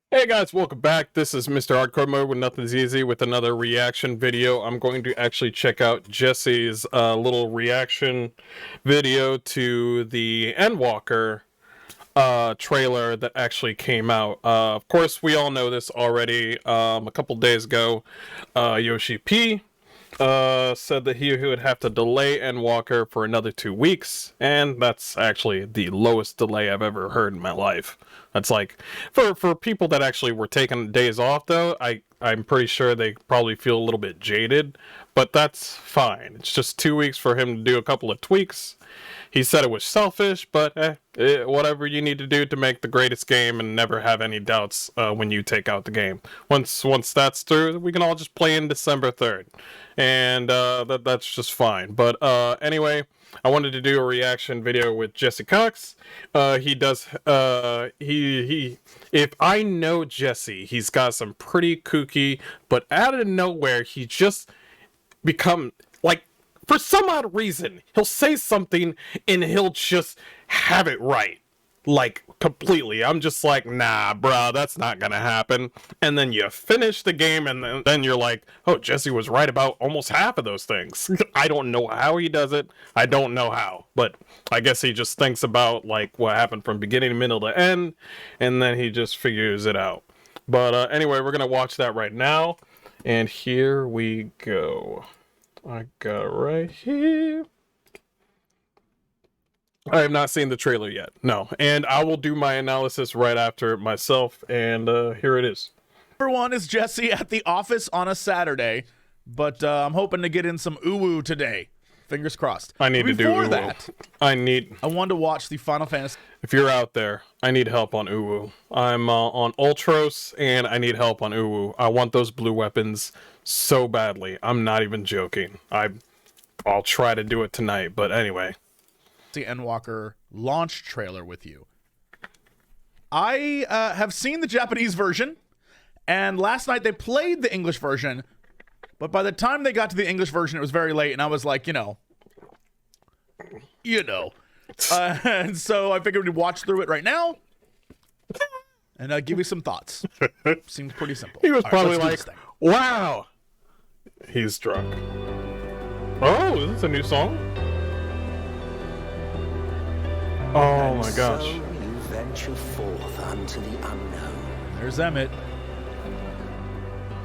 Hey guys, welcome back. This is Mr. Hardcore Mode with Nothing's Easy with another reaction video. I'm going to actually check out Jesse's little reaction video to the Endwalker trailer that actually came out. Of course, we all know this already. A couple days ago, Yoshi P said that he would have to delay Endwalker for another 2 weeks, and that's actually the lowest delay I've ever heard in my life. That's like, for people that actually were taking days off, though, I'm pretty sure they probably feel a little bit jaded, but that's fine. It's just 2 weeks for him to do a couple of tweaks. He said it was selfish, but whatever you need to do to make the greatest game and never have any doubts when you take out the game. Once that's through, we can all just play in December 3rd. And that's just fine. But anyway, I wanted to do a reaction video with Jesse Cox. He does, if I know Jesse, he's got some pretty kooky, but out of nowhere, he just become, like, for some odd reason, he'll say something and he'll just have it right. Like, completely. I'm just like, nah, bruh, that's not gonna happen. And then you finish the game and then you're like, oh, Jesse was right about almost half of those things. I don't know how he does it. I don't know how. But I guess he just thinks about, like, what happened from beginning, middle to end. And then he just figures it out. But anyway, we're gonna watch that right now. And here we go. I got it right here. I have not seen the trailer yet, no. And I will do my analysis right after myself, and here it is. Number one is Jesse at the office on a Saturday, but I'm hoping to get in some uwu today. Fingers crossed. I need to do uwu. Before that, I wanted to watch the Final Fantasy. If you're out there, I need help on uwu. I'm on Ultros, and I need help on uwu. I want those blue weapons so badly. I'm not even joking. I'll try to do it tonight, but anyway. The Endwalker launch trailer with you. I have seen the Japanese version, and last night they played the English version, but by the time they got to the English version, it was very late, and I was like, you know. And so I figured we'd watch through it right now and give you some thoughts. Seems pretty simple. He was probably like, wow. He's drunk. Oh, is this a new song? Oh my gosh. So you venture forth unto the unknown. There's Emmett.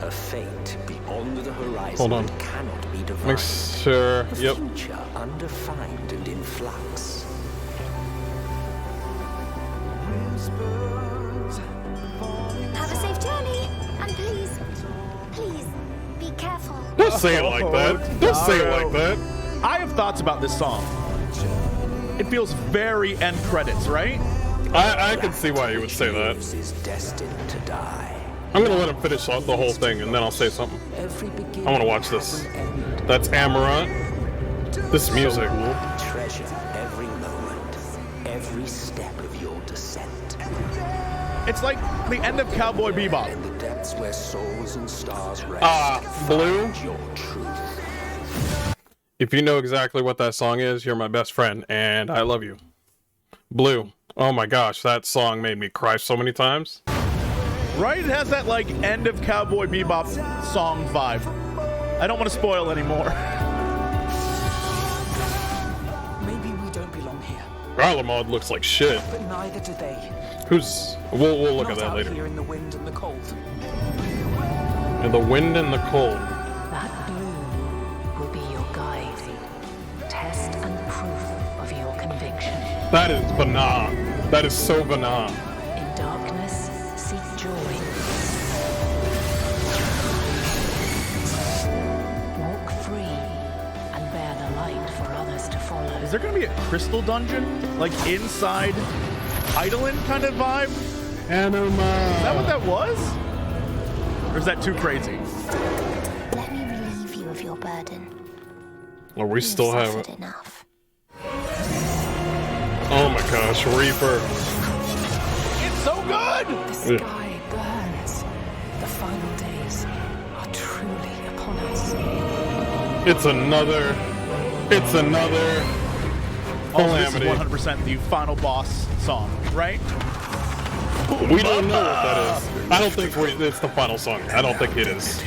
A fate beyond the horizon. Hold on. That cannot be divined. Make sure. The Yep. future undefined and in flux. Have a safe journey, and please, be careful. Don't say it like that. Don't say it like that. I have thoughts about this song. It feels very end credits, right? I can see why you would say that. Is destined to die. I'm gonna let him finish the whole thing and then I'll say something. I wanna watch this. That's Amaranth. This music. Treasure every moment, every step of your descent. It's like the end of Cowboy Bebop. In the depths where souls and stars rest. Blue. Find your truth. If you know exactly what that song is, you're my best friend, and I love you. Blue. Oh my gosh, that song made me cry so many times. Right? It has that, like, end of Cowboy Bebop song vibe. I don't want to spoil anymore. Maybe we don't belong here. Garlemald looks like shit. But neither do they. Who's... We'll look at that Not out later. here in the wind and the cold. In the wind and the cold. That blue will be your guide, test and proof of your conviction. That is banal. That is so banal. In darkness, seek joy. Walk free and bear the light for others to follow. Is there going to be a crystal dungeon? Like inside Eidolon kind of vibe? Anima. Is that what that was? Or is that too crazy? Let me relieve you of your burden. Or we still have it. Enough. Oh my gosh, Reaper. It's so good! The sky burns. The final days are truly upon us. It's another Also, this is calamity. 100% the final boss song, right? We don't know what that is. I don't think it's the final song. I don't think it is.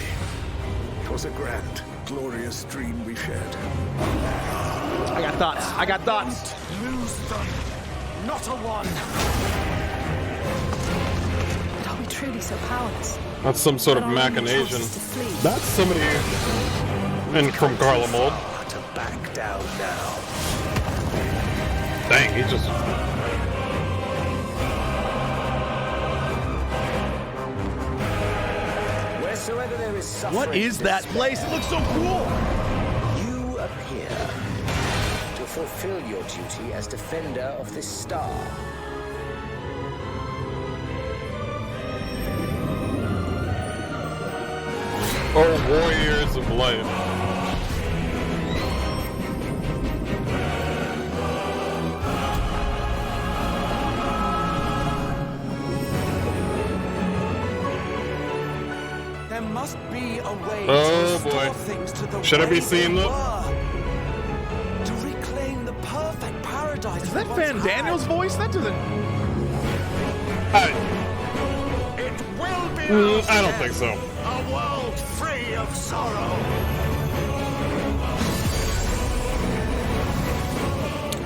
'Twas a grand, glorious dream we shared. I got thoughts. I got thoughts. Lose them. Not a one. But are we truly so powerless? That's some sort of Are our only machination. chances to flee? That's somebody in from Carla Mold. To back down now. Dang, he just... Wheresoever there is suffering, What is that place? It looks so cool. you appear to fulfill your duty as defender of this star. Oh, Warriors of Light. There must be a way Oh, to restore boy. things to the Should I be way seeing they that? were. To reclaim the perfect paradise. Is that we once Van had. Daniel's voice? That doesn't. It will be ours I don't again. think so. A world free of sorrow.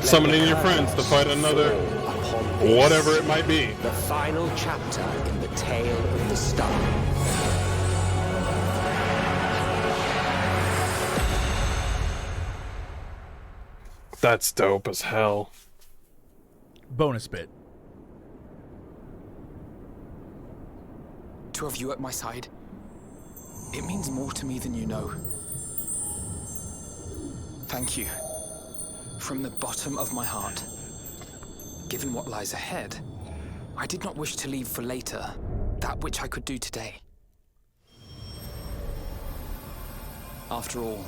Summoning your friends to fight another, Upon this, whatever it might be. the final chapter in the tale of the star. That's dope as hell. Bonus bit. To have you at my side, it means more to me than you know. Thank you. From the bottom of my heart. Given what lies ahead, I did not wish to leave for later that which I could do today. After all,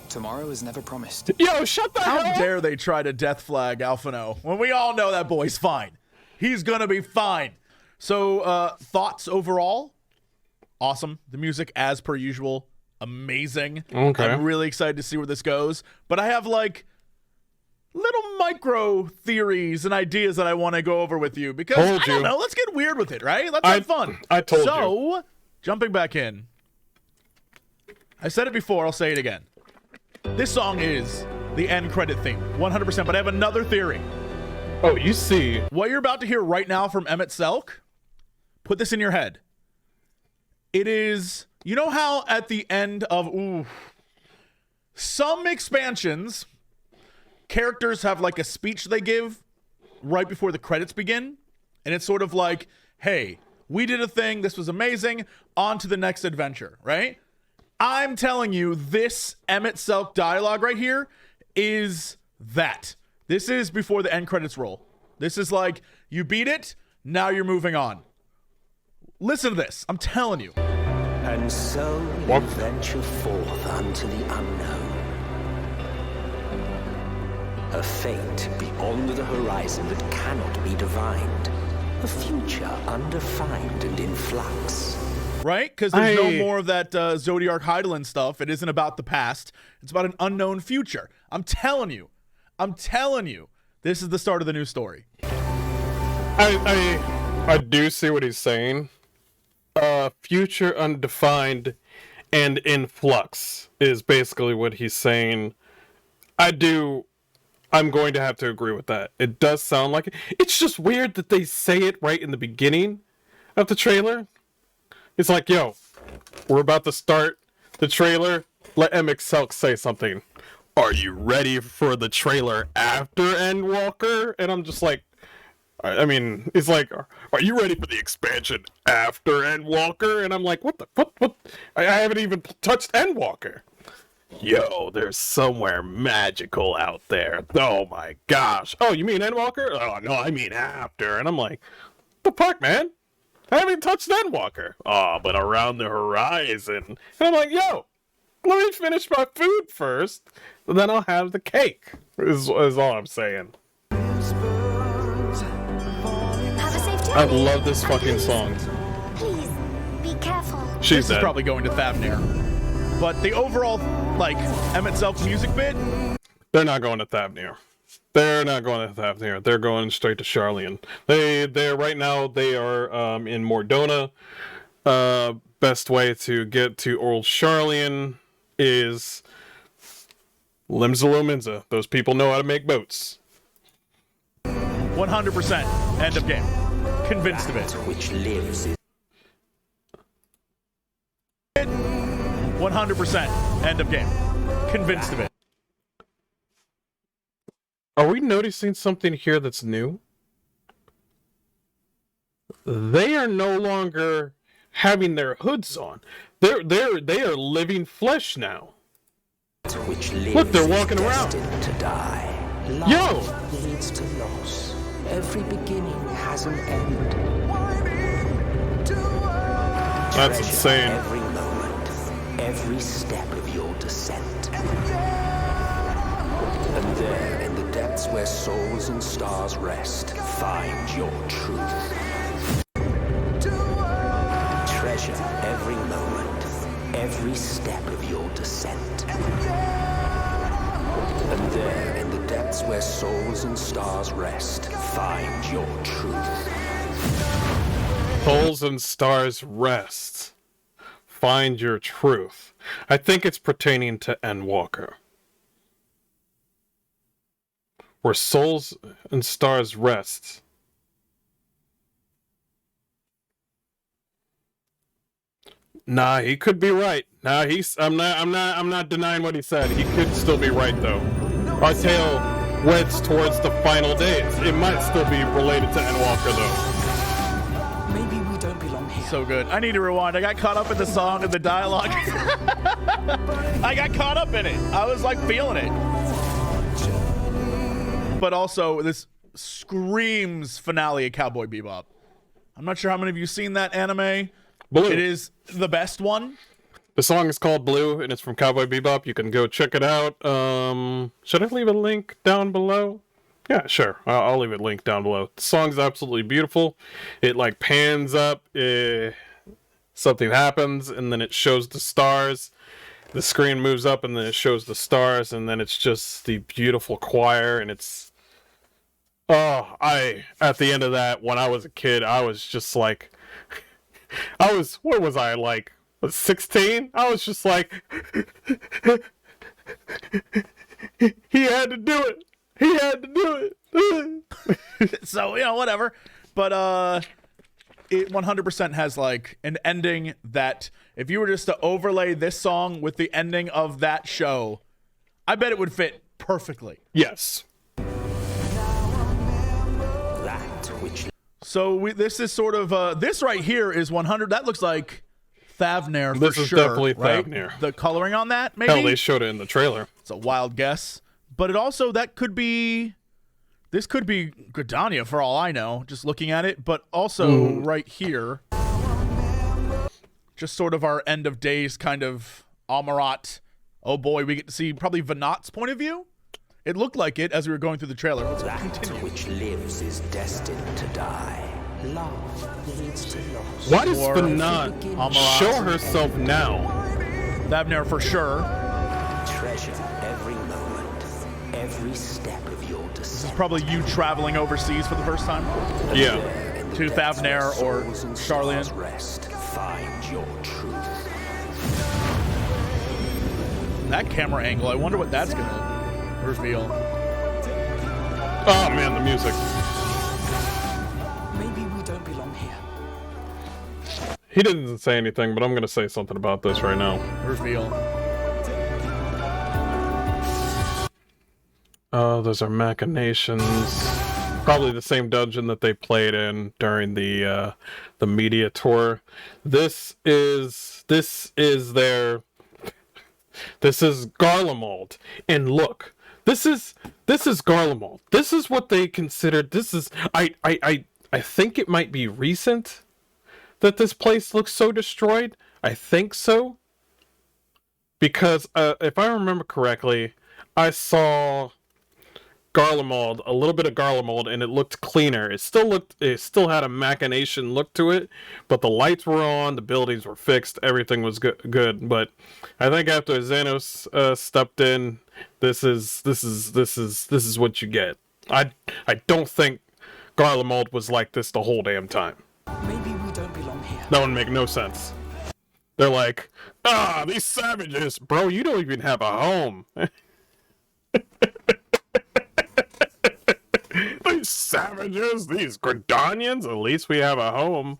tomorrow is never promised. Yo, shut the hell How up! dare they try to death flag Alphino when we all know that boy's fine. He's gonna be fine. So, thoughts overall? Awesome. The music, as per usual, amazing. Okay. I'm really excited to see where this goes. But I have like little micro theories and ideas that I want to go over with you because Told I don't you. know. Let's get weird with it, right? Let's I- have fun. I told you. So, jumping back in. I said it before. I'll say it again. This song is the end credit theme, 100%. But I have another theory. Oh, you see. What you're about to hear right now from Emmett Selk, put this in your head. It is, you know how at the end of some expansions, characters have like a speech they give right before the credits begin. And it's sort of like, hey, we did a thing. This was amazing. On to the next adventure, right? I'm telling you, this Emmett Selk dialogue right here is that. This is before the end credits roll. This is like, you beat it, now you're moving on. Listen to this. I'm telling you. And so What? you venture forth unto the unknown. A fate beyond the horizon that cannot be divined. A future undefined and in flux. Right? Because there's no I- more of that Zodiac Heidelin stuff. It isn't about the past. It's about an unknown future. I'm telling you. This is the start of the new story. I do see what he's saying. Future undefined and in flux is basically what he's saying. I'm going to have to agree with that. It does sound like it. It's just weird that they say it right in the beginning of the trailer. It's like, yo, we're about to start the trailer. Let Emmett Selk say something. Are you ready for the trailer after Endwalker? And I'm just like, I mean, it's like, are you ready for the expansion after Endwalker? And I'm like, what? I haven't even touched Endwalker. Yo, there's somewhere magical out there. Oh my gosh. Oh, you mean Endwalker? Oh, no, I mean after. And I'm like, what the fuck, man? I haven't touched Endwalker. Oh, but around the horizon. And I'm like, yo, let me finish my food first, and then I'll have the cake, is all I'm saying. Have a safe journey. I love this And fucking please, song. Please, be careful. She's This is dead. probably going to Thavnir. But the overall, like, Emmett Selk's music bit, They're not going to Thavnir. They're not going to Thavnir. They're going straight to Charlian. They're right now. They are in Mordona. Best way to get to old Charlian is Limsa Lominsa. Those people know how to make boats. 100%. End of game. Convinced of it. Which lives is 100%. End of game. Convinced of it. Are we noticing something here that's new? They are no longer having their hoods on. They are living flesh now. which lives Look, they're walking around. destined to die. Yo! Love leads to loss. Every beginning has an end. That's Treasure insane. every moment, every step of your descent. And there, in the depths where souls and stars rest, find your truth. Treasure every moment, every step of your descent. And there, in the depths where souls and stars rest, find your truth. Souls and stars rest. Find your truth. I think it's pertaining to Endwalker. Where souls and stars rest. Nah, he could be right. Nah, I'm not denying what he said. He could still be right though. Our tale weds towards the final days. It might still be related to Endwalker though. Maybe we don't belong here. So good. I need to rewind. I got caught up in the song and the dialogue. I got caught up in it. I was like feeling it. But also, this screams finale of Cowboy Bebop. I'm not sure how many of you seen that anime. Blue. It is the best one. The song is called Blue, and it's from Cowboy Bebop. You can go check it out. Should I leave a link down below? Yeah, sure. I'll leave a link down below. The song's absolutely beautiful. It like pans up, something happens, and then it shows the stars. The screen moves up, and then it shows the stars, and then it's just the beautiful choir, and it's... Oh, at the end of that, when I was a kid, I was just like... what was I, like, 16? I was just like... He had to do it! He had to do it! So, whatever. But it 100% has like an ending that if you were just to overlay this song with the ending of that show, I bet it would fit perfectly. Yes. That which So this is sort of this right here is 100. That looks like Thavnir for This is sure. definitely right? Thavnir. The coloring on that, maybe. Hell, they showed it in the trailer. It's a wild guess, but it also that could be. This could be Gridania for all I know, just looking at it. But also right here, just sort of our end of days kind of Amarat. Oh boy, we get to see probably Venat's point of view. It looked like it as we were going through the trailer. Let's that continue. which lives is destined to die. Love leads to loss. Why does Or Fanat Amarat. show herself now? Thavnir for sure. Treasure every moment, every step of your descent. Probably you traveling overseas for the first time. Yeah. In the To depths where Thavnir or souls and Charlian. stars rest, find your truth. That camera angle, I wonder what that's gonna reveal. Oh man, the music. Maybe we don't belong here. He didn't say anything, but I'm gonna say something about this right now. Reveal. Oh, those are machinations. Probably the same dungeon that they played in during the media tour. This is Garlemald. And look, this is Garlemald. This is what they considered. This is I think it might be recent that this place looks so destroyed. I think so. Because if I remember correctly, I saw Garlemald, a little bit of Garlemald, and it looked cleaner. It still had a machination look to it, but the lights were on, the buildings were fixed, everything was good. But I think after Xenos stepped in, this is what you get. I don't think Garlemald was like this the whole damn time. Maybe we don't belong here. That would make no sense. They're like, these savages, bro, you don't even have a home. These savages, these Gridanians, at least we have a home.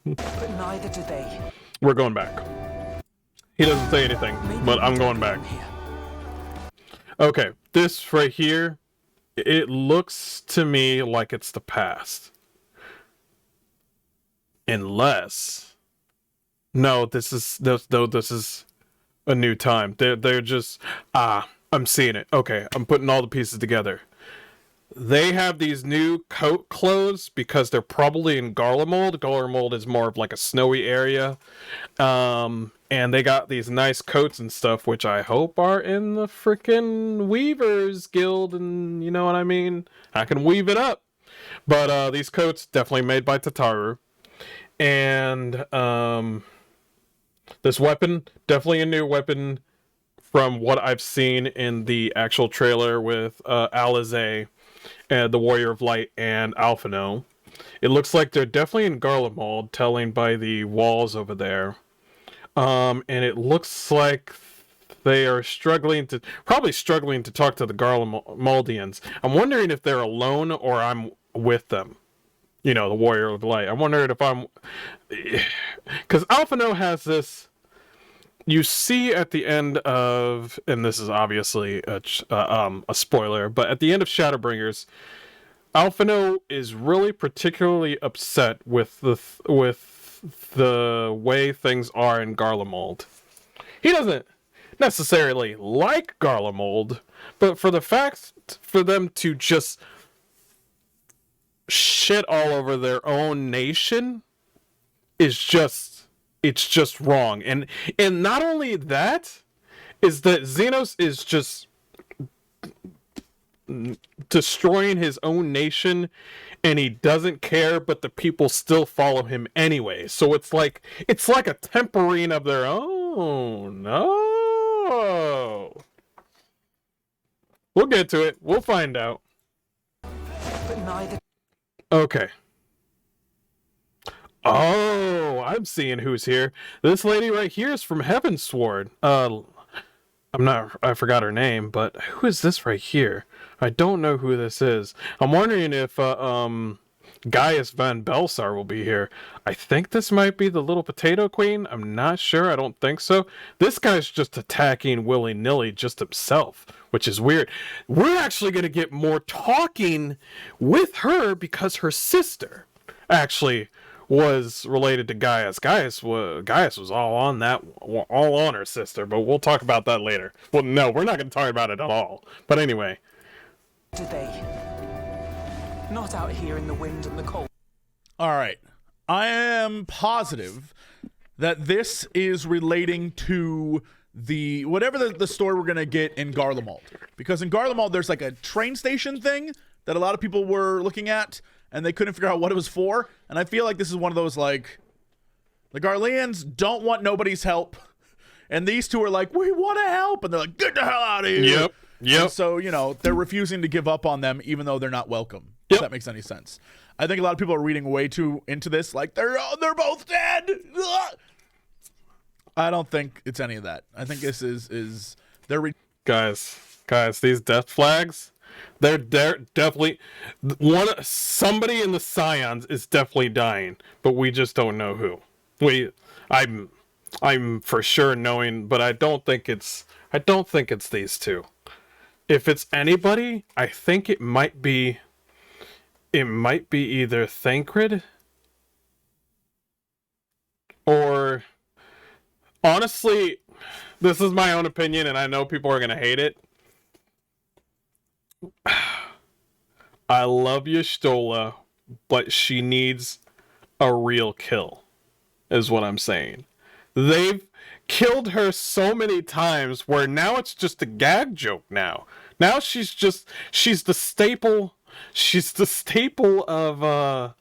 But neither do they. We're going back. He doesn't say anything, but I'm going back. Okay, this right here, it looks to me like it's the past. Unless... No, this is a new time. They're just... I'm seeing it. Okay, I'm putting all the pieces together. They have these new coat clothes because they're probably in Garlemald. Garlemald is more of like a snowy area. And they got these nice coats and stuff, which I hope are in the frickin' Weavers Guild, and you know what I mean? I can weave it up. But these coats, definitely made by Tataru. And this weapon, definitely a new weapon from what I've seen in the actual trailer with Alizé, and the Warrior of Light, and Alphino. It looks like they're definitely in Garlemald, telling by the walls over there. And it looks like they are probably struggling to talk to the Garlemaldians. I'm wondering if they're alone or I'm with them. You know, the Warrior of Light. I'm wondering if I'm... Because Alphino has this... You see at the end of, and this is obviously a spoiler, but at the end of Shadowbringers, Alphino is really particularly upset with the way things are in Garlemald. He doesn't necessarily like Garlemald, but for the fact for them to just shit all over their own nation is just... It's just wrong. And not only that, is that Xenos is just destroying his own nation, and he doesn't care, but the people still follow him anyway. So it's like a tempering of their own. No. We'll get to it. We'll find out. But neither. Okay. Oh, I'm seeing who's here. This lady right here is from Heavensward. I forgot her name, but who is this right here? I don't know who this is. I'm wondering if Gaius Van Belsar will be here. I think this might be the Little Potato Queen. I'm not sure. I don't think so. This guy's just attacking willy-nilly just himself, which is weird. We're actually going to get more talking with her because her sister actually was related to Gaius. Gaius was all on her sister, but we'll talk about that later. Well, no, we're not going to talk about it at all. But anyway. Do they? Not out here in the wind and the cold. All right. I am positive that this is relating to whatever the story we're going to get in Garlemald. Because in Garlemald, there's like a train station thing that a lot of people were looking at, and they couldn't figure out what it was for. And I feel like this is one of those, like, the Garleans don't want nobody's help. And these two are like, we want to help. And they're like, get the hell out of here. Yep. And so, they're refusing to give up on them, even though they're not welcome. Yep. If that makes any sense. I think a lot of people are reading way too into this. Like, they're both dead. Ugh. I don't think it's any of that. I think this is they're... Guys, these death flags... They're definitely somebody in the Scions is definitely dying, but we just don't know who. I'm for sure knowing, but I don't think it's these two. If it's anybody, I think it might be either Thancred or, honestly, this is my own opinion and I know people are going to hate it. I love Y'shtola, but she needs a real kill, is what I'm saying. They've killed her so many times where now it's just a gag joke now. Now she's the staple. She's the staple of uh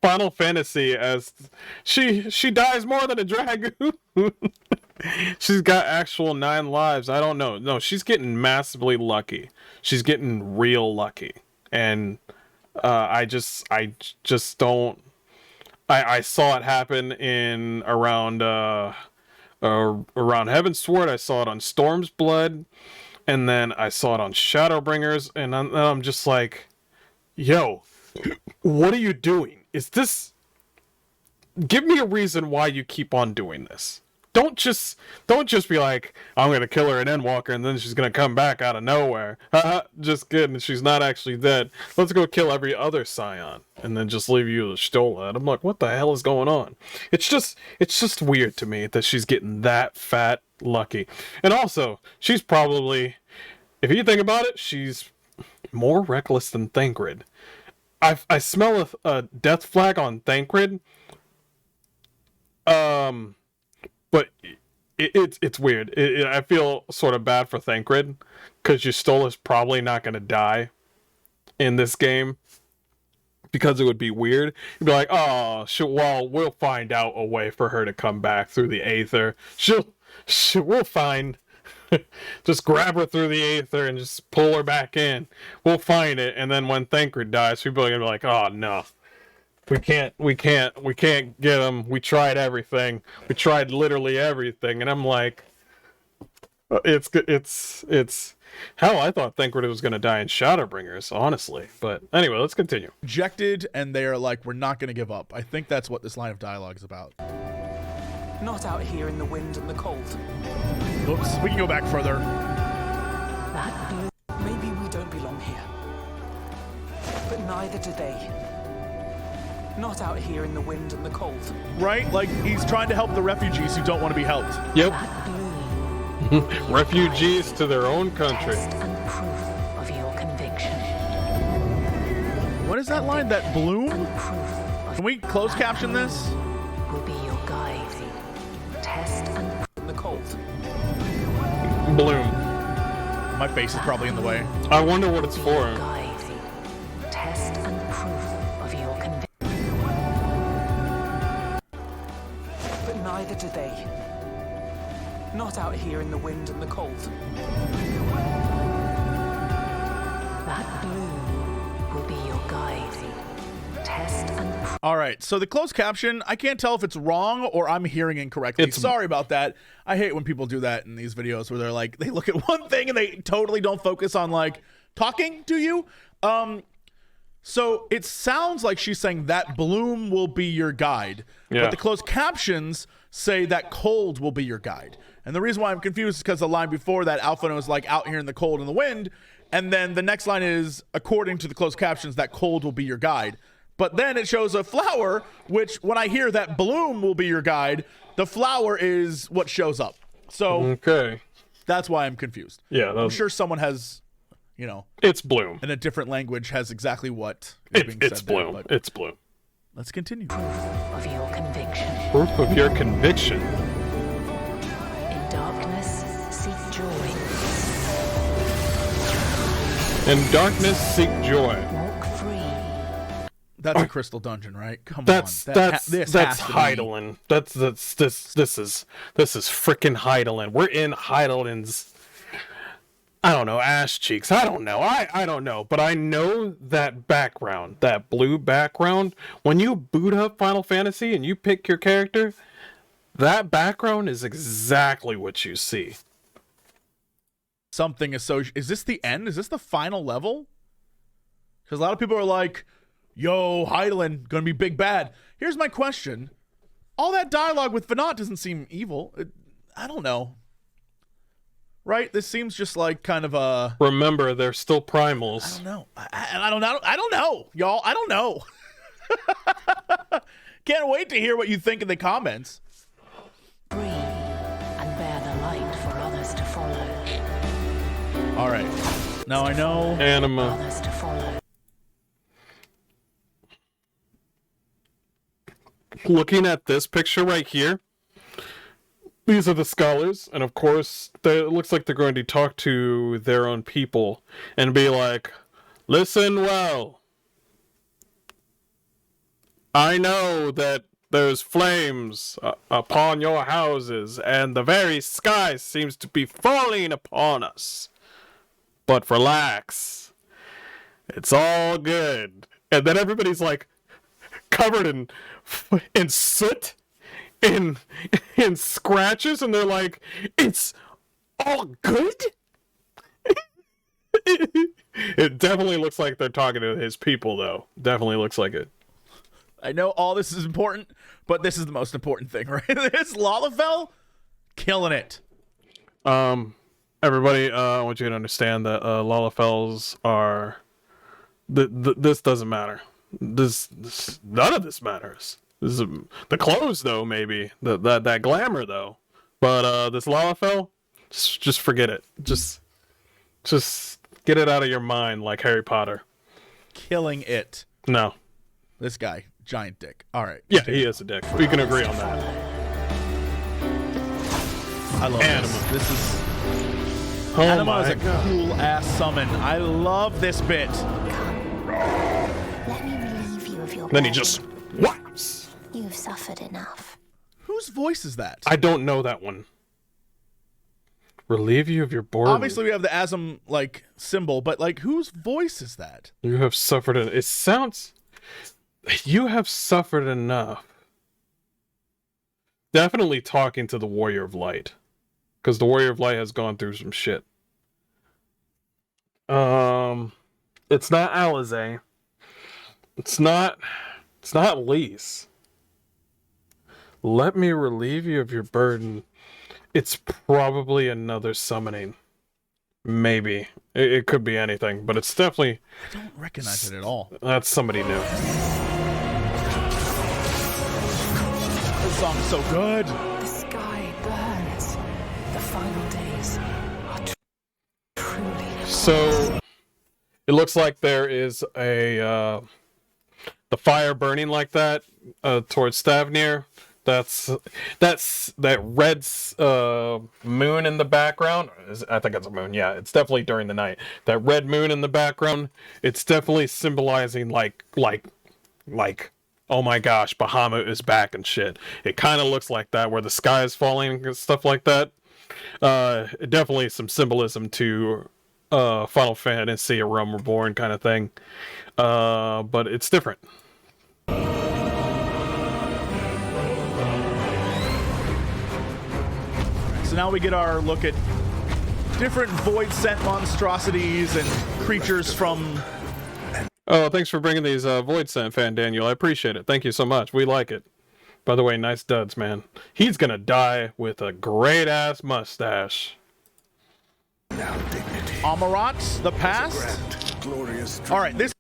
Final Fantasy, as she dies more than a dragoon. She's got actual 9 lives. I don't know. No, she's getting massively lucky. She's getting real lucky. And I just don't. I saw it happen in around Heaven's Sword. I saw it on Storm's Blood, and then I saw it on Shadowbringers, and I'm just like, yo, what are you doing? Is this? Give me a reason why you keep on doing this. Don't just be like, I'm gonna kill her in Endwalker and then she's gonna come back out of nowhere. Just kidding. She's not actually dead. Let's go kill every other Scion and then just leave you to Stola. And I'm like, what the hell is going on? It's just weird to me that she's getting that fat lucky. And also, she's probably, if you think about it, she's more reckless than Thancred. I smell a death flag on Thancred. But it's weird. I feel sort of bad for Thancred, because Y'Stola's probably not going to die in this game, because it would be weird. You'd be like, oh, well, we'll find out a way for her to come back through the Aether. We'll find. Just grab her through the Aether and just pull her back in. We'll find it. And then when Thancred dies, people are going to be like, oh, no. We can't get him. We tried everything. We tried literally everything. And I'm like, it's hell, I thought Thancred was going to die in Shadowbringers, honestly. But anyway, let's continue. Rejected, and they're like, we're not going to give up. I think that's what this line of dialogue is about. Not out here in the wind and the cold. Oops, we can go back further. Maybe we don't belong here. But neither do they. Not out here in the wind and the cold. Right? Like, he's trying to help the refugees who don't want to be helped. Yep. Refugees to their own country. Test and proof of your conviction. What is that line? That bloom? And proof of Can we close caption this? will be your guide. Test and In the cold. Bloom. My face is probably in the way. I wonder what it's for. guide. Test and proof of your conviction. But neither do they. Not out here in the wind and the cold. That bloom will be your guide. Test and proof. All right, so the closed caption, I can't tell if it's wrong or I'm hearing incorrectly. Sorry about that. I hate when people do that in these videos where they're like, they look at one thing and they totally don't focus on, like, talking to you. So it sounds like she's saying that bloom will be your guide. Yeah. But the closed captions say that cold will be your guide. And the reason why I'm confused is because the line before that, Alphino is like, out here in the cold and the wind. And then the next line is, according to the closed captions, that cold will be your guide. But then it shows a flower, which when I hear that bloom will be your guide, the flower is what shows up. So Okay. that's why I'm confused. Yeah. I'm sure someone has, you know, It's Bloom. in a different language has exactly what is being It's said there, Bloom. but It's Bloom. let's continue. Of your conviction. Proof of your conviction. In darkness, seek joy. In darkness, seek joy. Walk free. That's a crystal dungeon, right? Come That's on. that's This that's has to be- Hydaelyn. This is freaking Hydaelyn. We're in Hydaelyn's, I don't know, ass cheeks. I don't know. I don't know. But I know that background, that blue background, when you boot up Final Fantasy and you pick your character, that background is exactly what you see. Something associated. Is this the end? Is this the final level? Because a lot of people are like, yo, Hydaelyn, gonna be big bad. Here's my question. All that dialogue with Venat doesn't seem evil. I don't know. Right? This seems just like kind of a... Remember, they're still primals. I don't know. I don't know, y'all. I don't know. Can't wait to hear what you think in the comments. Free. And bear the light for others to follow. All right. Now I know... Anima. Others to follow. Looking at this picture right here, these are the scholars, and of course, it looks like they're going to talk to their own people and be like, listen well. I know that there's flames upon your houses, and the very sky seems to be falling upon us. But relax. It's all good. And then everybody's like covered in soot, in scratches, and they're like, it's all good? It definitely looks like they're talking to his people, though. Definitely looks like it. I know all this is important, but this is the most important thing, right? This Lalafell killing it. Everybody, I want you to understand that Lalafells are... this doesn't matter. This none of this matters. This is the clothes, though, maybe. That glamour, though. But this Lalafell, just forget it. Just get it out of your mind like Harry Potter. Killing it. No. This guy, giant dick. All right. Yeah, he is a dick. We can agree on that. I love Anima. This is... Oh Anima my is a god. cool-ass summon. I love this bit. Let me relieve you of your Then he burden. just whaps. You've suffered enough. Whose voice is that? I don't know that one. Relieve you of your boredom. Obviously, we have the Asm, like, symbol, but, like, whose voice is that? You have suffered it sounds... You have suffered enough. Definitely talking to the Warrior of Light. Because the Warrior of Light has gone through some shit. It's not Alizé. It's not Lise. Let me relieve you of your burden. It's probably another summoning. Maybe. It could be anything, but it's definitely... I don't recognize it at all. That's somebody new. This song's so good. The sky burns. The final days are truly... So, it looks like there is a... the fire burning like that towards Stavnir. That's that red moon in the background. I think it's a moon. Yeah, it's definitely during the night. That red moon in the background. It's definitely symbolizing like oh my gosh, Bahamut is back and shit. It kind of looks like that where the sky is falling and stuff like that. Definitely some symbolism to Final Fantasy: A Realm Reborn kind of thing. But it's different. So now we get our look at different void scent monstrosities and creatures from... Oh, thanks for bringing these Void Scent, Fan Daniel. I appreciate it. Thank you so much. We like it. By the way, nice duds, man. He's gonna die with a great-ass mustache. Now dignity. Amarat, the past. Grand, glorious dream. All right, this...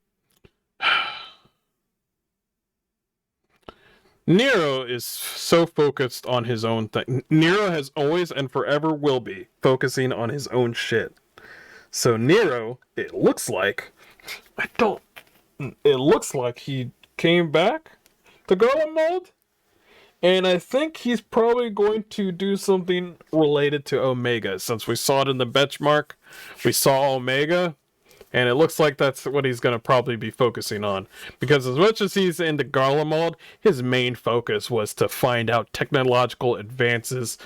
Nero is so focused on his own thing. Nero has always and forever will be focusing on his own shit. So Nero, it looks like... It looks like he came back to Golem Mold. And I think he's probably going to do something related to Omega. Since we saw it in the benchmark, we saw Omega. And it looks like that's what he's going to probably be focusing on. Because as much as he's into Garlemald, his main focus was to find out technological advances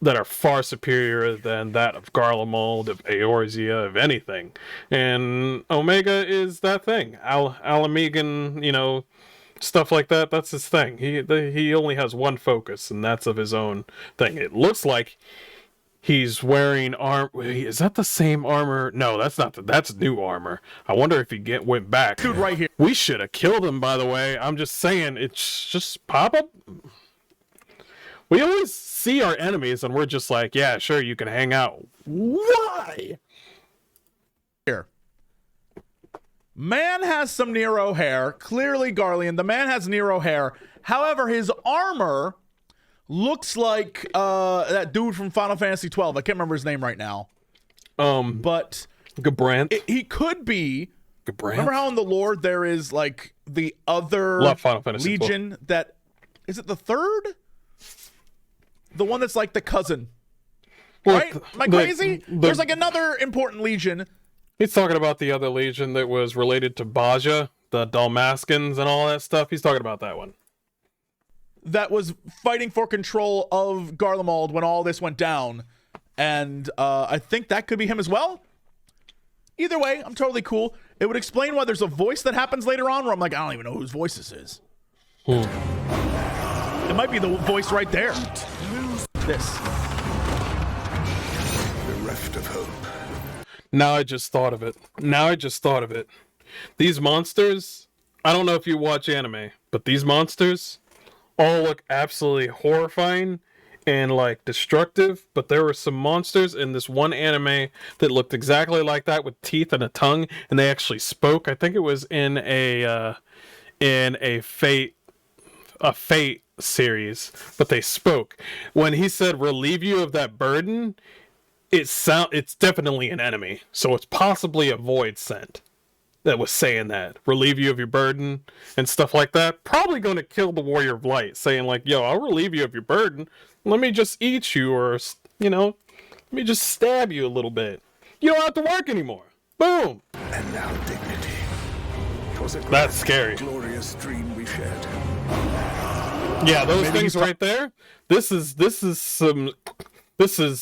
that are far superior than that of Garlemald, of Eorzea, of anything. And Omega is that thing. Alamegan, stuff like that, that's his thing. He only has one focus, and that's of his own thing. It looks like he's wearing is that the same armor? No, that's not. That's new armor. I wonder if he went back. Dude right here. We should have killed him, by the way. I'm just saying, it's just pop up. We always see our enemies and we're just like, yeah, sure, you can hang out. Why? Here. Man has some Nero hair. Clearly Garlean. The man has Nero hair. However, his armor looks like that dude from Final Fantasy XII. I can't remember his name right now. But Gabrant. he could be. Gabrant. Remember how in the lore there is like the other Love Final Fantasy Legion that is it the third? The one that's like the cousin. Well, Right? Am I crazy? There's like another important legion. He's talking about the other legion that was related to Baja, the Dalmaskins and all that stuff. He's talking about that one. That was fighting for control of Garlemald when all this went down. And I think that could be him as well. Either way, I'm totally cool. It would explain why there's a voice that happens later on where I'm like, I don't even know whose voice this is. It might be the voice right there. This. Bereft of hope. Now I just thought of it. These monsters, I don't know if you watch anime, but these monsters all look absolutely horrifying and like destructive, but there were some monsters in this one anime that looked exactly like that with teeth and a tongue, and they actually spoke. I think it was in a Fate series, but they spoke. When he said relieve you of that burden, it's definitely an enemy. So it's possibly a void sent that was saying that. Relieve you of your burden and stuff like that. Probably going to kill the Warrior of Light, saying like, yo, I'll relieve you of your burden. Let me just eat you, or, you know, let me just stab you a little bit. You don't have to work anymore. Boom. And now dignity. 'Twas a That's grand, scary. glorious dream we shared. Yeah, those things right there. This is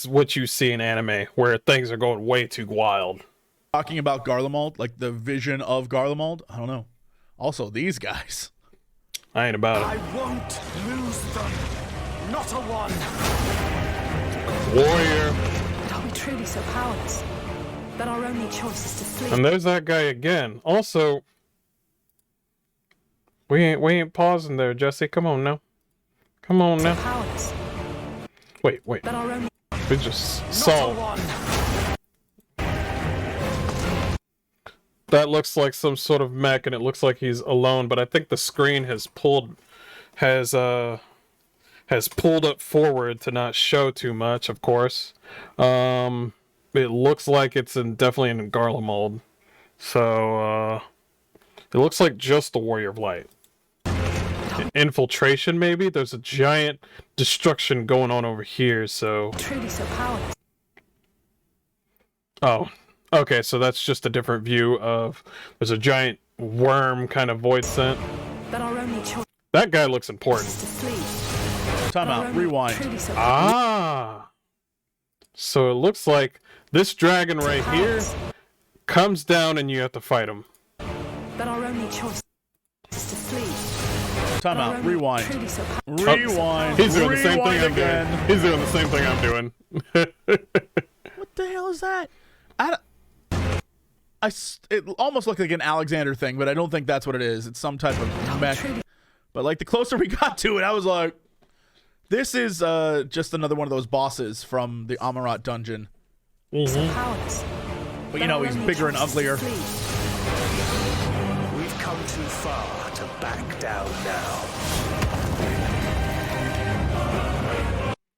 what you see in anime where things are going way too wild. Talking about Garlemald, like the vision of Garlemald. I don't know. Also, these guys. I ain't about I it. won't lose them. Not a one. Warrior. But are we truly so powerless that our only choice is to flee? And there's that guy again. Also, we ain't pausing there, Jesse. Come on now. Powerless Wait. that our only We just Not a saw. one. That looks like some sort of mech, and it looks like he's alone. But I think the screen has pulled up forward to not show too much. Of course, it looks like it's definitely in Garlemald. So it looks like just the Warrior of Light. Infiltration, maybe. There's a giant destruction going on over here. So truly so powerless. oh. Okay, so that's just a different view of... There's a giant worm kind of void sent. That our only choice That guy looks important. is to flee. Time That our out. only Rewind. truly so Ah! So it looks like this dragon right here comes down and you have to fight him. that our only choice is to flee. Time That our out. only Rewind. truly so Rewind. He's doing the same thing Rewind I'm again. doing. He's doing the same thing I'm doing. What the hell is that? It almost looked like an Alexander thing, but I don't think that's what it is. It's some type of mech. But like the closer we got to it, I was like, this is just another one of those bosses from the Amarat dungeon. powerless. But you know, he's bigger and uglier. We've come too far to back down now.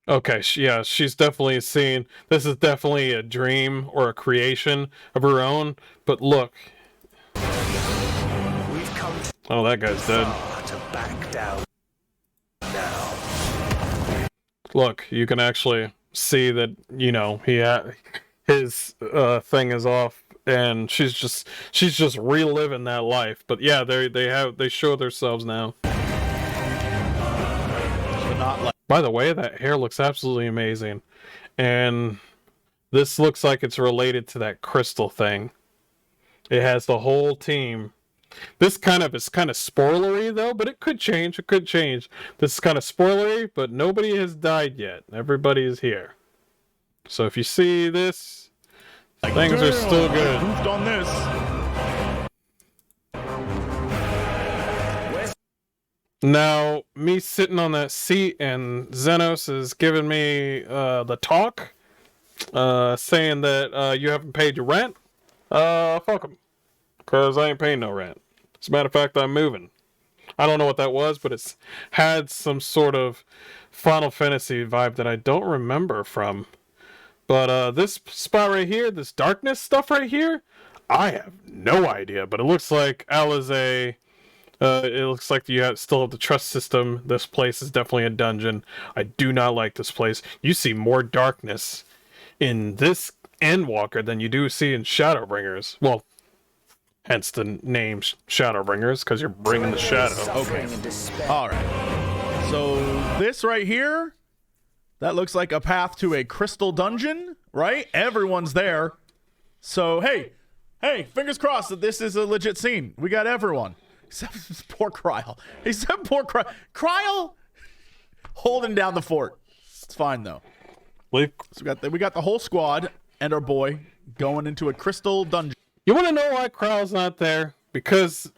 Okay, yeah, she's definitely seen... This is definitely a dream or a creation of her own. But look. We've come too Oh, that guy's dead. far to back down now. Look, you can actually see that, you know, his thing is off, and she's just reliving that life. But yeah, they show themselves now. But not like By the way, that hair looks absolutely amazing, and this looks like it's related to that crystal thing. It has the whole team. This is kind of spoilery though, but it could change. This is kind of spoilery, but nobody has died yet. Everybody is here. So if you see this, things are still good. Moved on this. Now, me sitting on that seat and Xenos is giving me the talk, saying that you haven't paid your rent. Fuck him, because I ain't paying no rent. As a matter of fact, I'm moving. I don't know what that was, but it's had some sort of Final Fantasy vibe that I don't remember from. But this spot right here, this darkness stuff right here, I have no idea. But it looks like Alize It looks like you still have the trust system. This place is definitely a dungeon. I do not like this place. You see more darkness in this Endwalker than you do see in Shadowbringers. Well, hence the name Shadowbringers, because you're bringing the shadow. Okay. All right. So this right here, that looks like a path to a crystal dungeon, right? Everyone's there. So, hey, fingers crossed that this is a legit scene. We got everyone. Except poor Kryl. Except poor Kryl. Kryl holding down the fort. It's fine, though. So we got the whole squad and our boy going into a crystal dungeon. You want to know why Kryl's not there? Because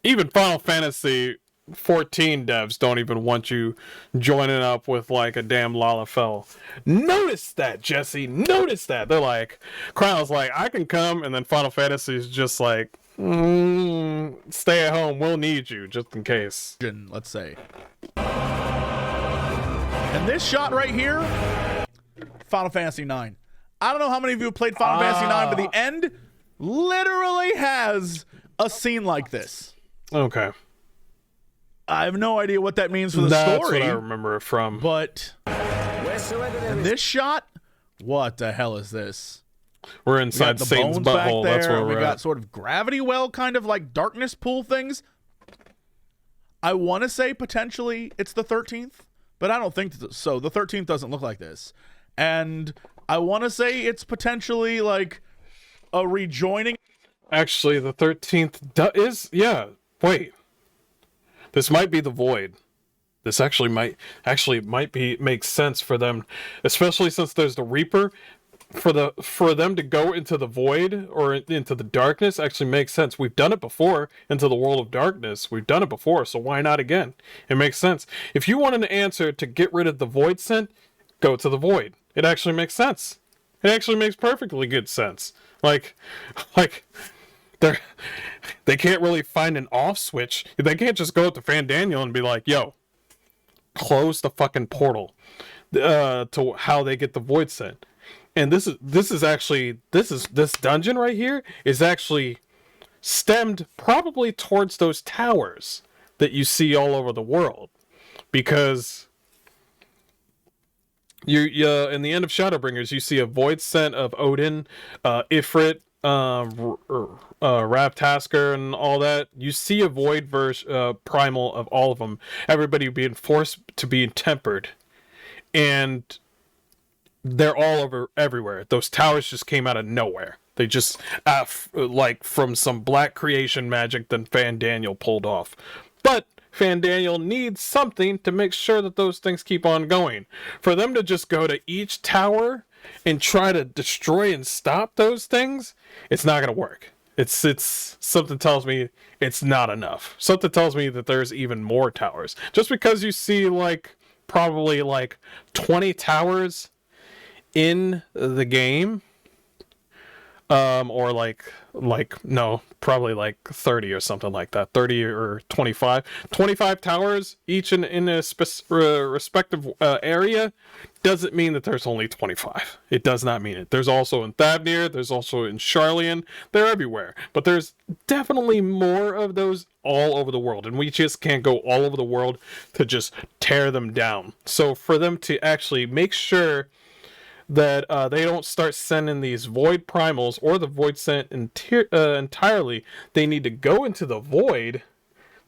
even Final Fantasy 14 devs don't even want you joining up with like a damn Lalafell. Notice that, Jesse. Notice that. They're like, Kryl's like, I can come, and then Final Fantasy's just like, stay at home. We'll need you just in case. Let's say. And this shot right here, Final Fantasy 9. I don't know how many of you have played Final Fantasy 9, but the end literally has a scene like this. Okay. I have no idea what that means for the That's story. what I remember it from. But and this shot, what the hell is this? We're inside Satan's butthole. That's where we're got at. sort of gravity well kind of like darkness pool things. I want to say potentially it's the 13th, but I don't think so. The 13th doesn't look like this. And I want to say it's potentially like a rejoining. Actually, the 13th is, yeah. Wait. This might be the Void. This actually might make sense for them, especially since there's the Reaper. For them to go into the Void or into the darkness actually makes sense. We've done it before into the world of darkness. We've done it before, so why not again? It makes sense. If you want an answer to get rid of the Void scent, go to the Void. It actually makes sense. It actually makes perfectly good sense. Like they can't really find an off switch. They can't just go up to Fan Daniel and be like, yo, close the fucking portal to how they get the Void scent. And this dungeon right here is actually stemmed probably towards those towers that you see all over the world, because you in the end of Shadowbringers you see a Void scent of Odin, Ifrit, Raptasker and all that. You see a Void primal of all of them, everybody being forced to be tempered, and they're all over everywhere. Those towers just came out of nowhere. They just like from some black creation magic that Fan Daniel pulled off. But Fan Daniel needs something to make sure that those things keep on going. For them to just go to each tower and try to destroy and stop those things, it's not going to work. It's something tells me it's not enough. Something tells me that there's even more towers. Just because you see like probably like 20 towers in the game, or no, probably like 30 or something like that, 30 or 25 towers each in a respective area, doesn't mean that there's only 25. It does not mean it. There's also in Thavnir, there's also in Sharlayan, they're everywhere, but there's definitely more of those all over the world, and we just can't go all over the world to just tear them down. So for them to actually make sure that they don't start sending these Void primals or the Void scent entirely, they need to go into the Void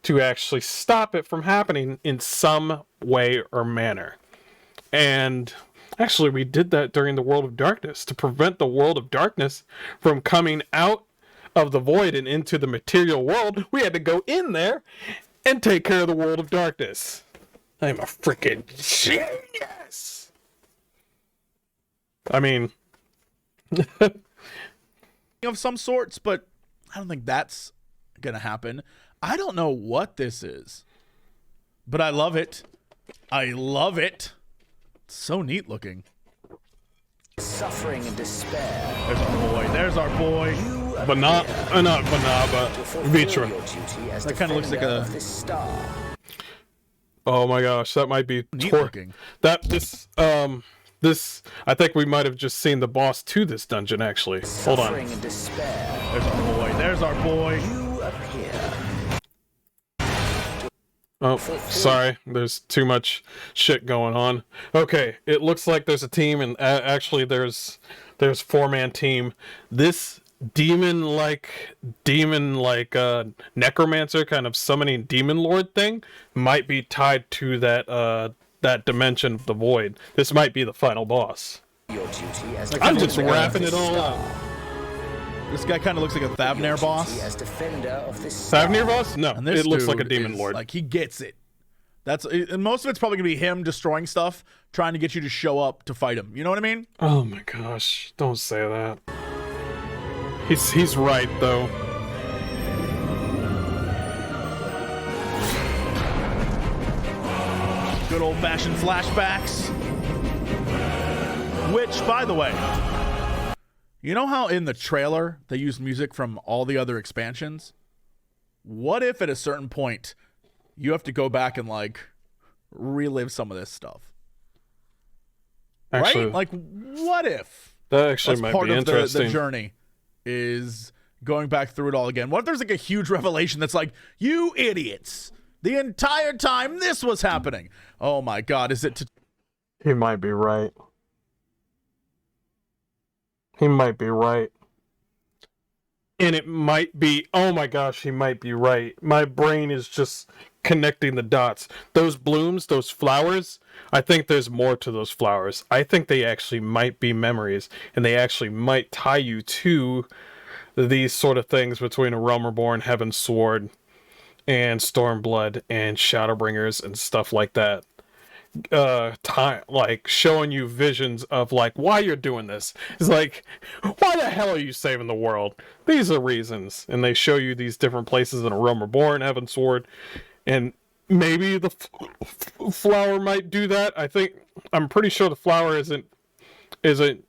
to actually stop it from happening in some way or manner. And actually we did that during the World of Darkness to prevent the World of Darkness from coming out of the Void and into the material world. We had to go in there and take care of the World of Darkness. I'm a freaking genius. I mean, of some sorts, but I don't think that's gonna happen. I don't know what this is, but I love it. I love it. It's so neat looking. Suffering and despair. There's our boy. There's our boy. but not Vitra. That kind of looks like a. Oh my gosh, that might be Neat looking. This I think we might have just seen the boss to this dungeon actually. Hold on. And despair. There's our boy. There's our boy. You appear. Oh, sorry. There's too much shit going on. Okay, it looks like there's a team, and actually there's 4-man team. This demon-like necromancer kind of summoning demon lord thing might be tied to that dimension of the void. This might be the final boss. I'm just wrapping it all up. This guy kind of looks like a Thavnair boss. Thavnair boss? No, And this it looks like a dude demon is, lord. Like, he gets it. And most of it's probably gonna be him destroying stuff, trying to get you to show up to fight him. You know what I mean? Oh my gosh! Don't say that. He's right though. Good old-fashioned flashbacks. Which, by the way, you know how in the trailer they use music from all the other expansions? What if at a certain point you have to go back and like relive some of this stuff? Actually, right? Like, what if that actually that's might part be of interesting. the journey is going back through it all again? What if there's like a huge revelation that's like, you idiots, the entire time this was happening? Oh my God, is it? He might be right. He might be right. And it might be, oh my gosh, he might be right. My brain is just connecting the dots. Those blooms, those flowers, I think there's more to those flowers. I think they actually might be memories, and they actually might tie you to these sort of things between a Realm Reborn, Heaven's Sword, and Stormblood, and Shadowbringers, and stuff like that. Time, like showing you visions of like why you're doing this. It's like, why the hell are you saving the world? These are reasons, and they show you these different places in a Realm Reborn, Heaven's Sword, and maybe the flower might do that. I'm pretty sure the flower isn't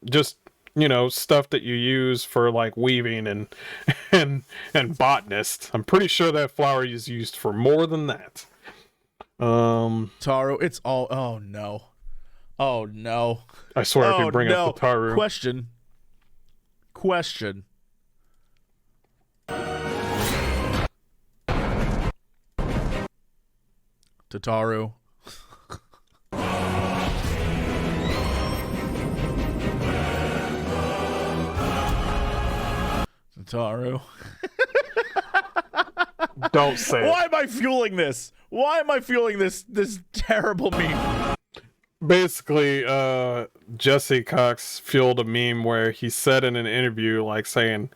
just, you know, stuff that you use for like weaving and botanist. I'm pretty sure that flower is used for more than that. Taro, it's all. Oh no. Oh no. I swear, if you bring up the Taru. Question. Tataru. Tataru. Don't say Why it. am I fueling this? Why am I fueling this terrible meme? Basically, Jesse Cox fueled a meme where he said in an interview, like saying,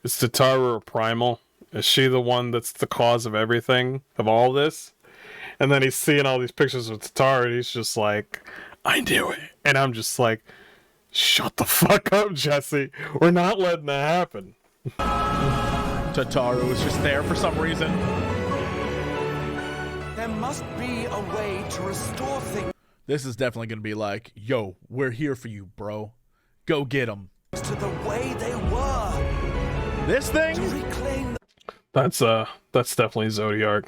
is Tataru a primal? Is she the one that's the cause of everything, of all this? And then he's seeing all these pictures of Tataru, and he's just like, I knew it. And I'm just like, shut the fuck up, Jesse. We're not letting that happen. Tataru was just there for some reason. There must be a way to restore things This is definitely going to be like, yo, we're here for you, bro. Go get them. to the way they were. This thing? To reclaim That's definitely Zodiark.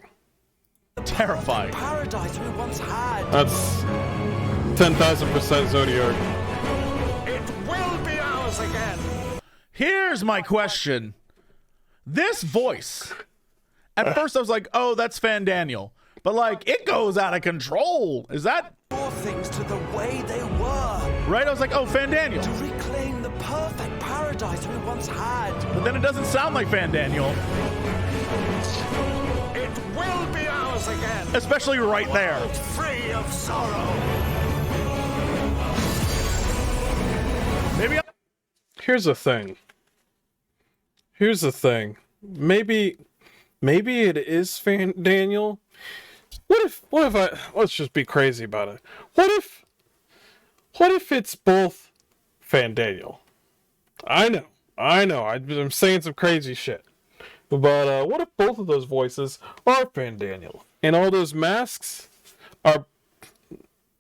Terrifying. the paradise we once had. That's 10,000% Zodiark. It will be ours again. Here's my question. This voice. At first I was like, oh, that's Fan Daniel. But like, it goes out of control. Is that Restore things to the way they were. right? I was like, oh, Fan Daniel. To reclaim the perfect paradise we once had. But then it doesn't sound like Fan Daniel. It will be ours again. Especially right there. Free of sorrow. Maybe Here's the thing. Maybe it is Fan Daniel. What if let's just be crazy about it. What if it's both Fan Daniel? I know. I'm saying some crazy shit. But what if both of those voices are Fan Daniel? And all those masks are,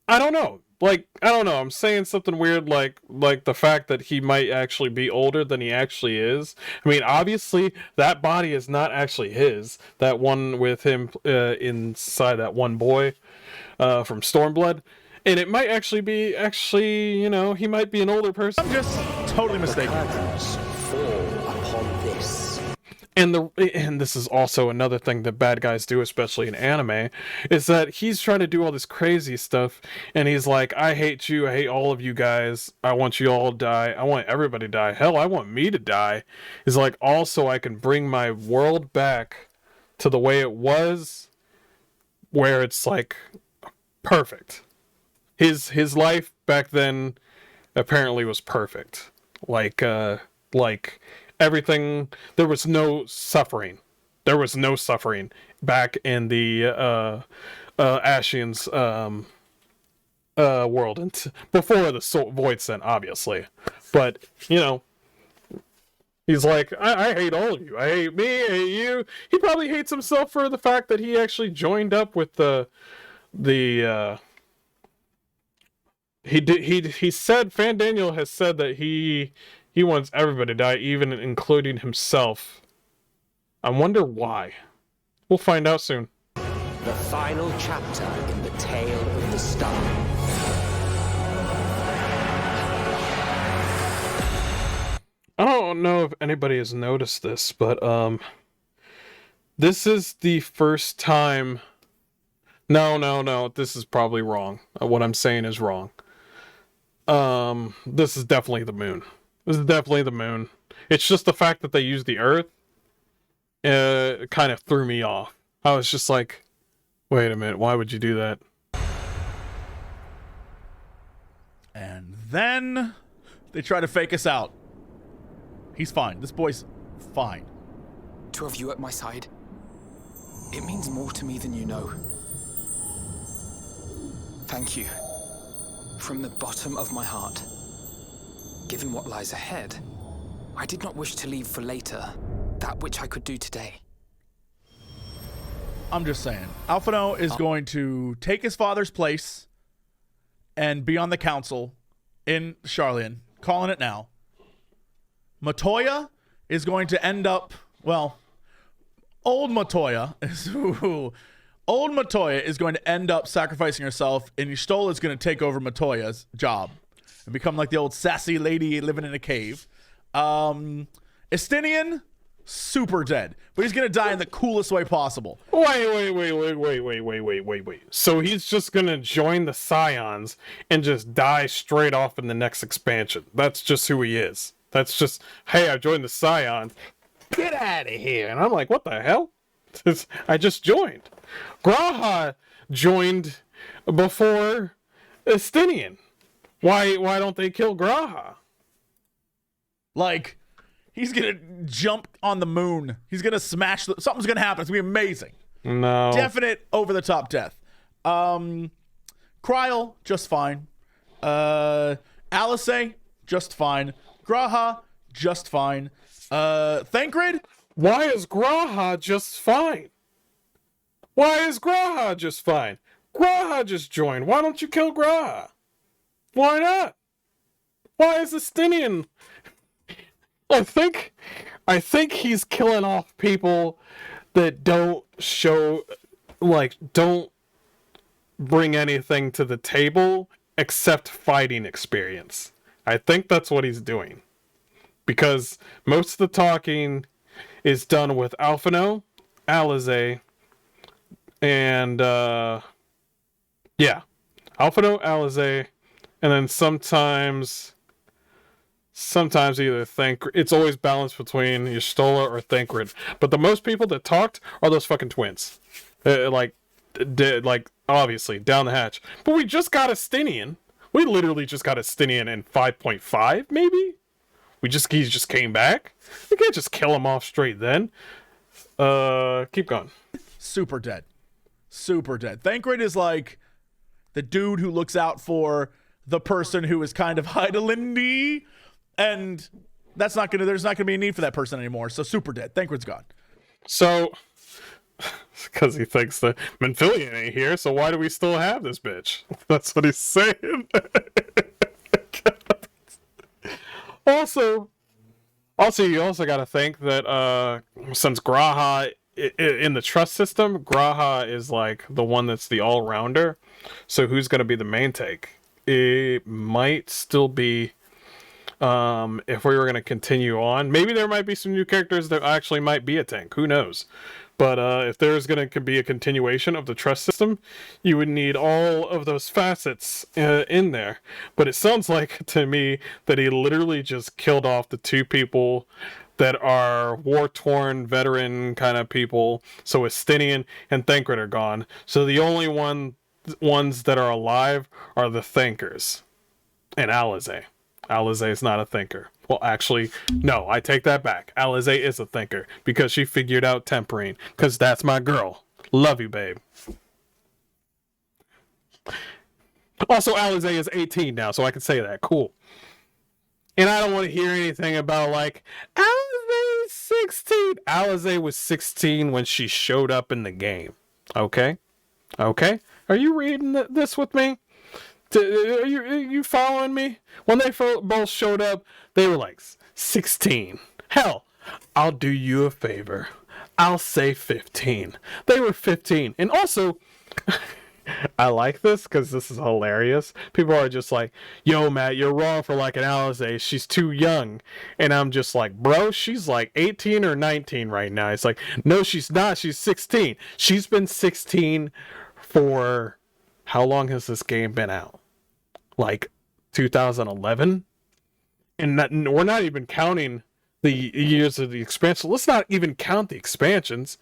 I don't know. I'm saying something weird like the fact that he might actually be older than he actually is. I mean, obviously, that body is not actually his. That one with him inside that one boy from Stormblood. And it might actually be, you know, he might be an older person. I'm just totally mistaken. Curtains fall upon this. and this is also another thing that bad guys do, especially in anime, is that he's trying to do all this crazy stuff, and he's like, I hate you, I hate all of you guys, I want you all to die, I want everybody to die, hell, I want me to die. He's like, also I can bring my world back to the way it was, where it's like perfect. His life back then apparently was perfect. Like everything, there was no suffering. There was no suffering back in the Ashian's world, and before the Void Sent, obviously. But you know, he's like, I hate all of you. I hate me. I hate you. He probably hates himself for the fact that he actually joined up with he said, Fan Daniel has said that he wants everybody to die, even including himself. I wonder why. We'll find out soon. The final chapter in the Tale of the Star. I don't know if anybody has noticed this, but this is the first time. No, this is probably wrong. What I'm saying is wrong. This is definitely the moon. This is definitely the moon. It's just the fact that they used the Earth kind of threw me off. I was just like, wait a minute, why would you do that? And then they try to fake us out. He's fine. This boy's fine. To have you at my side, it means more to me than you know. Thank you. From the bottom of my heart. Given what lies ahead, I did not wish to leave for later that which I could do today. I'm just saying. Alphino is going to take his father's place and be on the council in Sharlayan. Calling it now. Matoya is going to end up, well, old Matoya is going to end up sacrificing herself, and Y'shtola is going to take over Matoya's job and become like the old sassy lady living in a cave. Estinian, super dead, but he's going to die in the coolest way possible. Wait. So he's just going to join the Scions and just die straight off in the next expansion. That's just who he is. That's just, hey, I joined the Scions. Get out of here. And I'm like, what the hell? I just joined. Graha joined before Estinian. Why don't they kill Graha? Like, he's gonna jump on the moon. He's gonna smash. Something's gonna happen. It's gonna be amazing. No. Definite over the top death. Kryl, just fine. Alice, just fine. Graha, just fine. Thancred. Why is Graha just fine? Why is Graha just fine? Graha just joined. Why don't you kill Graha? Why not? Why is Estinian? I think he's killing off people that don't bring anything to the table except fighting experience. I think that's what he's doing. Because most of the talking is done with Alphino, Alize, and Alphino, Alize, and then sometimes either it's always balanced between Y'shtola or Thancred. But the most people that talked are those fucking twins. Obviously, down the hatch. But we just got Estinian. We literally just got Estinian in 5.5, maybe? He just came back? We can't just kill him off straight then. Keep going. Super dead. Thancred is like the dude who looks out for the person who is kind of Heidelindy, and there's not gonna be a need for that person anymore. So super dead. Thancred's gone. So, because he thinks that Menphilian ain't here, so why do we still have this bitch? That's what he's saying. Also, you also got to think that since Graha in the trust system, Graha is like the one that's the all-rounder. So who's going to be the main take? It might still be if we were going to continue on. Maybe there might be some new characters that actually might be a tank. Who knows? But if there's going to be a continuation of the trust system, you would need all of those facets in there. But it sounds like to me that he literally just killed off the two people that are war-torn veteran kind of people. So Estinian and Thancred are gone. So the only ones that are alive are the Thankers and Alizé. Alizé is not a thinker. Well, actually, no, I take that back. Alizé is a thinker because she figured out tempering. Because that's my girl. Love you, babe. Also, Alizé is 18 now, so I can say that. Cool. And I don't want to hear anything about, like, Alizé is 16. Alizé was 16 when she showed up in the game. Okay? Okay? Are you reading this with me? Are you following me? When they both showed up, they were like 16. Hell, I'll do you a favor. I'll say 15. They were 15. And also, I like this because this is hilarious. People are just like, yo, Matt, you're wrong for like an Alizé. She's too young. And I'm just like, bro, she's like 18 or 19 right now. It's like, no, she's not. She's 16. She's been 16 for... How long has this game been out? Like 2011? And we're not even counting the years of the expansion. Let's not even count the expansions.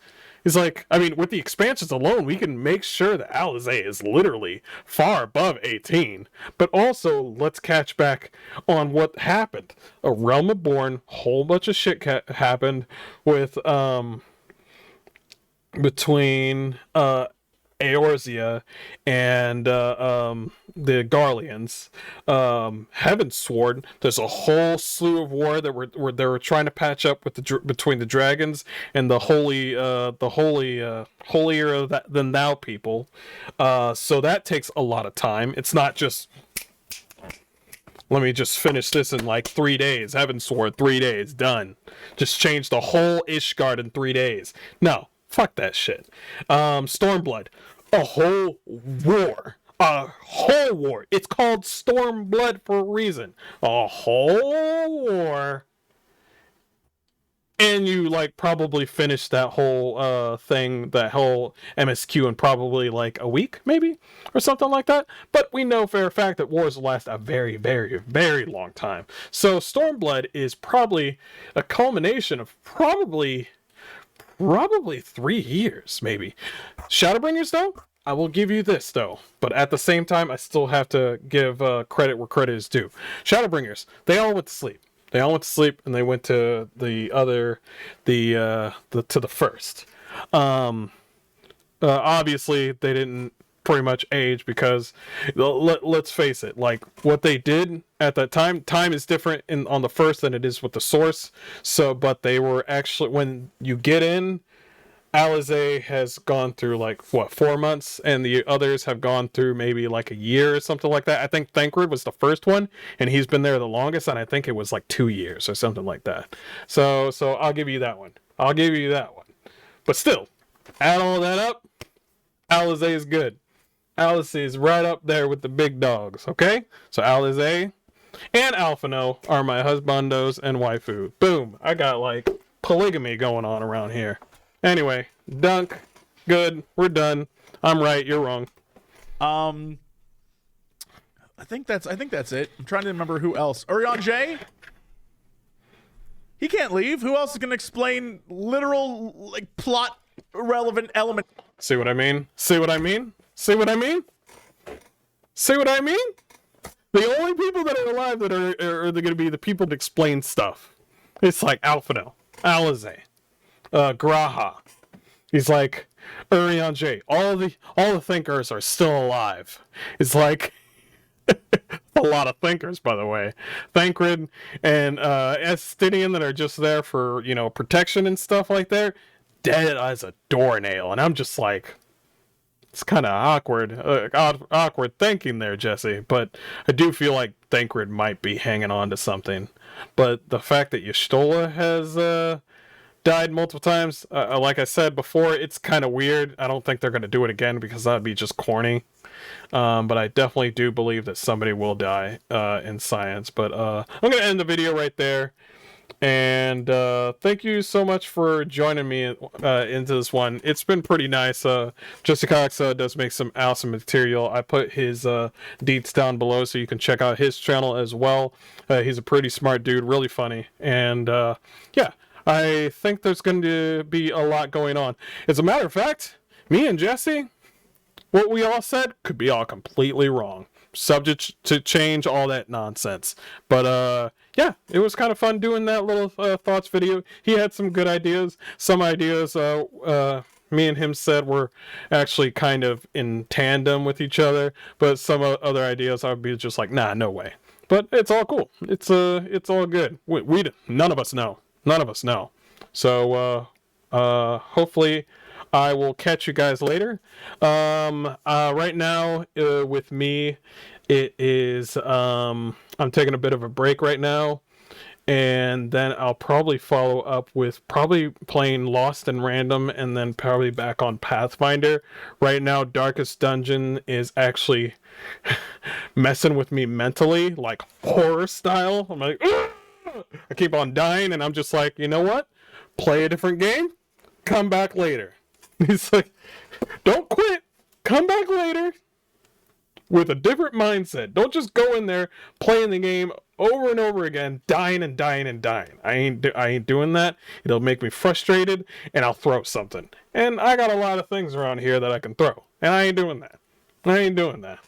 It's like, I mean, with the expansions alone, we can make sure that Alizé is literally far above 18. But also, let's catch back on what happened. A Realm Reborn, whole bunch of shit happened with, between, Eorzea and the Garleans, Heavensward. There's a whole slew of war that they were trying to patch up with between the dragons and the holier than thou people. So that takes a lot of time. It's not just, let me just finish this in like 3 days. Heavensward, 3 days, done. Just change the whole Ishgard in 3 days. No. Fuck that shit. Stormblood. A whole war. A whole war. It's called Stormblood for a reason. A whole war. And you, like, probably finished that whole thing, that whole MSQ in probably, like, a week, maybe? Or something like that. But we know for a fact that wars last a very, very, very long time. So Stormblood is probably a culmination of probably 3 years, maybe. Shadowbringers, though, I will give you this, though. But at the same time, I still have to give credit where credit is due. Shadowbringers, they all went to sleep. They all went to sleep, and they went to the first. Obviously, they didn't pretty much age because let's face it, like what they did at that time is different on the first than it is with the source. So, but they were actually, when you get in, Alizé has gone through like 4 months, and the others have gone through maybe like a year or something like that. I think Thancred was the first one, and he's been there the longest, and I think it was like 2 years or something like that. So I'll give you that one. But still, add all that up, Alizé is good. Alizé is right up there with the big dogs, okay? So Alizé and Alphino are my husbandos and waifu. Boom. I got, like, polygamy going on around here. Anyway, dunk. Good. We're done. I'm right. You're wrong. I think that's it. I'm trying to remember who else. Urian J? He can't leave. Who else is going to explain literal, like, plot relevant element? See what I mean? The only people that are alive that are going to be the people to explain stuff. It's like Alphino, Alizé, Graha. He's like Urian J. All the thinkers are still alive. It's like a lot of thinkers, by the way. Thancred and Estinian that are just there for, protection and stuff like that. Dead as a doornail, and I'm just like, it's kind of awkward thinking there, Jesse. But I do feel like Thancred might be hanging on to something. But the fact that Y'shtola has died multiple times. Like I said before, it's kind of weird. I don't think they're going to do it again because that'd be just corny. But I definitely do believe that somebody will die in science. But I'm going to end the video right there. And thank you so much for joining me into this one. It's been pretty nice. Jesse Cox does make some awesome material. I put his deets down below so you can check out his channel as well. He's a pretty smart dude, really funny. And yeah, I think there's going to be a lot going on. As a matter of fact, me and Jesse, what we all said could be all completely wrong. Subject to change, all that nonsense. But yeah, it was kind of fun doing that little thoughts video. He had some good ideas. Some ideas me and him said were actually kind of in tandem with each other, but some other ideas I'd be just like, nah, no way. But it's all cool. It's all good. We none of us know. None of us know. So hopefully I will catch you guys later. Right now, with me, it is, I'm taking a bit of a break right now, and then I'll probably follow up with probably playing Lost and Random, and then probably back on Pathfinder. Right now, Darkest Dungeon is actually messing with me mentally, like horror style. I'm like, "Ugh!" I keep on dying, and I'm just like, you know what? Play a different game, come back later. He's like, don't quit. Come back later with a different mindset. Don't just go in there playing the game over and over again, dying and dying and dying. I ain't doing that. It'll make me frustrated, and I'll throw something. And I got a lot of things around here that I can throw, and I ain't doing that. I ain't doing that.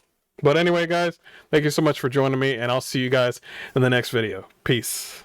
But anyway, guys, thank you so much for joining me, and I'll see you guys in the next video. Peace.